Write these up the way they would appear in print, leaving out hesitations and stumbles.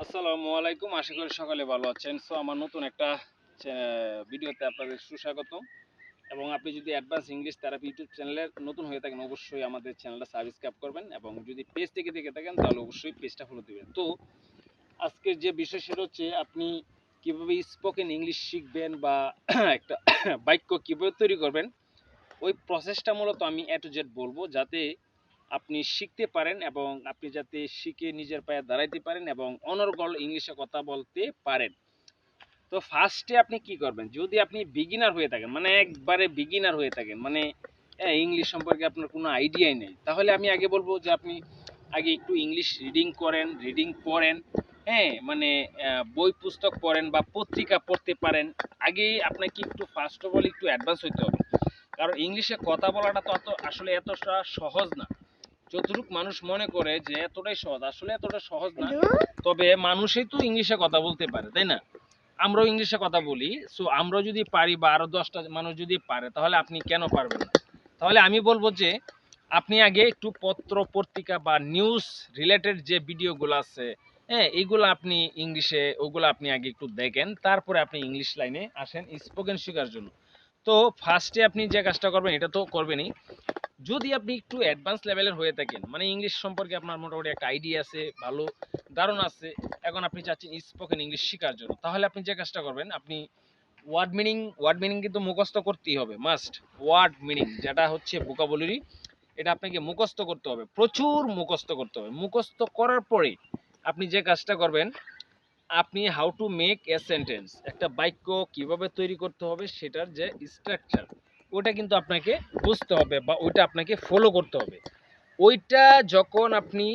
আসসালামু আলাইকুম, আশা করি সকালে ভালো আছেন। সো আমার নতুন একটা ভিডিওতে আপনাদের সুস্বাগত। এবং আপনি যদি অ্যাডভান্স ইংলিশ থেরাপি ইউটিউব চ্যানেলের নতুন হয়ে থাকেন, অবশ্যই আমাদের চ্যানেলটা সাবস্ক্রাইব করবেন এবং যদি পেজ থেকে দেখে থাকেন তাহলে অবশ্যই পেজটা ফলো দিবেন। তো আজকের যে বিষয় সেটা হচ্ছে আপনি কিভাবে স্পোকেন ইংলিশ শিখবেন বা একটা বাক্য কিভাবে তৈরি করবেন, ওই প্রসেসটা মূলত আমি A to Z বলবো, যাতে আপনি শিখতে পারেন এবং আপনি যাতে শিখে নিজের পায়ে দাঁড়াইতে পারেন এবং অনর্গল ইংলিশে কথা বলতে পারেন। তো ফার্স্টে আপনি কি করবেন, যদি আপনি বিগিনার হয়ে থাকেন, মানে একবারে বিগিনার হয়ে থাকেন, মানে ইংলিশ সম্পর্কে আপনার কোনো আইডিয়াই নেই, তাহলে আমি আগে বলবো যে আপনি আগে একটু ইংলিশ রিডিং করেন, রিডিং পড়েন। হ্যাঁ, মানে বই পুস্তক পড়েন বা পত্রিকা পড়তে পারেন। আগে আপনাকে একটু ফার্স্ট অফ অল একটু অ্যাডভান্স হইতে হবে, কারণ ইংলিশে কথা বলাটা তো আসলে এতটা সহজ না। যতটুক মানুষ মনে করে যে এতটাই সহজ, আসলে এতটা সহজ না। তবে মানুষই তো ইংলিশে কথা বলতে পারে, তাই না? আমরাও ইংলিশে কথা বলি। সো আমরা যদি পারি বা আরো 10টা মানুষ যদি পারে, তাহলে আপনি কেন পারবেন না? তাহলে আমি বলবো যে আপনি আগে একটু পত্র পত্রিকা বা নিউজ রিলেটেড যে ভিডিওগুলো আছে, হ্যাঁ, এইগুলো আপনি ইংলিশে, ওগুলো আপনি আগে একটু দেখেন, তারপরে আপনি ইংলিশ লাইনে আসেন স্পোকেন শেখার জন্য। তো ফার্স্টে আপনি যে কাজটা করবেন, এটা তো করবেনই। যদি আপনি একটু অ্যাডভান্স লেভেলের হয়ে থাকেন, মানে ইংলিশ সম্পর্কে আপনার মোটামুটি একটা আইডিয়া আছে, ভালো ধারণা আছে, এখন আপনি চাচ্ছেন স্পোকেন ইংলিশ শেখার জন্য, তাহলে আপনি যে কাজটা করবেন, আপনি ওয়ার্ড মিনিং কিন্তু মুখস্থ করতেই হবে, মাস্ট। ওয়ার্ড মিনিং যেটা হচ্ছে ভোকাবুলারি, এটা আপনাকে মুখস্থ করতে হবে, প্রচুর মুখস্থ করতে হবে। মুখস্থ করার পরে আপনি যে কাজটা করবেন, আপনি how to make a sentence, একটা বাক্য কিভাবে তৈরি করতে হবে সেটার যে স্ট্রাকচার, ওটা কিন্তু আপনাকে বুঝতে হবে বা ওইটা আপনাকে ফলো করতে হবে। ওইটা যখন আপনি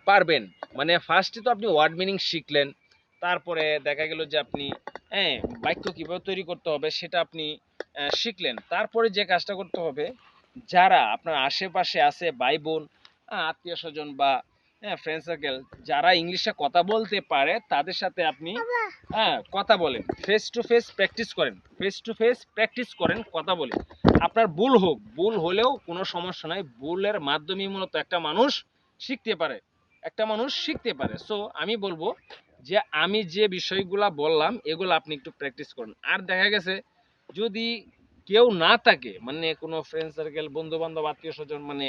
পারবেন, মানে ফার্স্টে তো আপনি ওয়ার্ড মিনিং শিখলেন, তারপরে দেখা গেল যে আপনি হ্যাঁ বাক্য কীভাবে তৈরি করতে হবে সেটা আপনি শিখলেন। তারপরে যে কাজটা করতে হবে, যারা আপনার আশেপাশে আছে, ভাই বোন, আত্মীয় স্বজন বা ফ্রেন্ড সার্কেল, যারা ইংলিশে কথা বলতে পারে, তাদের সাথে আপনি কথা বলেন, ফেস টু ফেস প্র্যাকটিস করেন, ফেস টু ফেস প্র্যাকটিস করেন, কথা বলেন। আপনার ভুল হোক, ভুল হলেও কোনো সমস্যা নাই, ভুলের মাধ্যমে মূলত একটা মানুষ শিখতে পারে, একটা মানুষ শিখতে পারে। সো আমি বলবো যে আমি যে বিষয়গুলা বললাম এগুলো আপনি একটু প্র্যাকটিস করুন। আর দেখা গেছে যদি কেউ না থাকে, মানে কোনো ফ্রেন্ড সার্কেল, বন্ধু বান্ধব, আত্মীয় স্বজন, মানে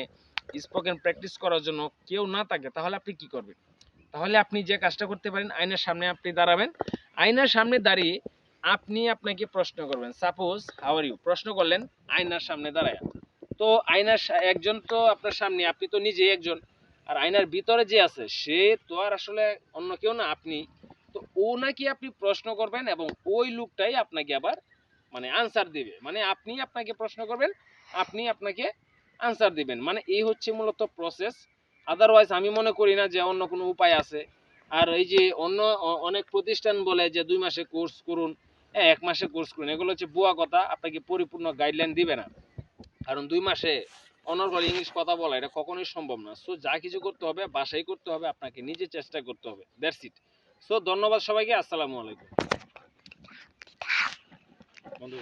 স্পোকেন প্র্যাকটিস করার জন্য কেউ না থাকে, তাহলে আপনি কি করবেন? তাহলে আপনি যে কাজটা করতে পারেন, আয়নার সামনে আপনি দাঁড়াবেন, আয়নার সামনে দাঁড়িয়ে আপনি আপনাকে প্রশ্ন করবেন। সাপোজ হাউ আর ইউ প্রশ্ন করলেন আয়নার সামনে দাঁড়ায়। তো একজন তো আপনার সামনে, আপনি তো নিজেই একজন, আর আয়নার ভিতরে যে আছে সে তো আর আসলে অন্য কেউ না, আপনি। তো ও নাকি আপনি প্রশ্ন করবেন এবং ওই লোকটাই আপনাকে আবার মানে আনসার দিবে, মানে আপনি আপনাকে প্রশ্ন করবেন, আপনি আপনাকে আনসার দিবেন, মানে এই হচ্ছে মূলত প্রসেস। আদারওয়াইজ আমি মনে করি না যে অন্য কোনো উপায় আছে। আর এই যে অনেক প্রতিষ্ঠান বলে যে 2 মাসে কোর্স করুন, 1 মাসে কোর্স করুন, এগুলো হচ্ছে ভুয়া কথা, আপনাকে পরিপূর্ণ গাইডলাইন দিবে না। কারণ 2 মাসে অনর্গল ইংলিশ কথা বলা এটা কখনোই সম্ভব না। সো যা কিছু করতে হবে বাসায় করতে হবে, আপনাকে নিজে চেষ্টা করতে হবে, দ্যাটস ইট। সো ধন্যবাদ সবাইকে, আসসালামু আলাইকুম বন্ধু।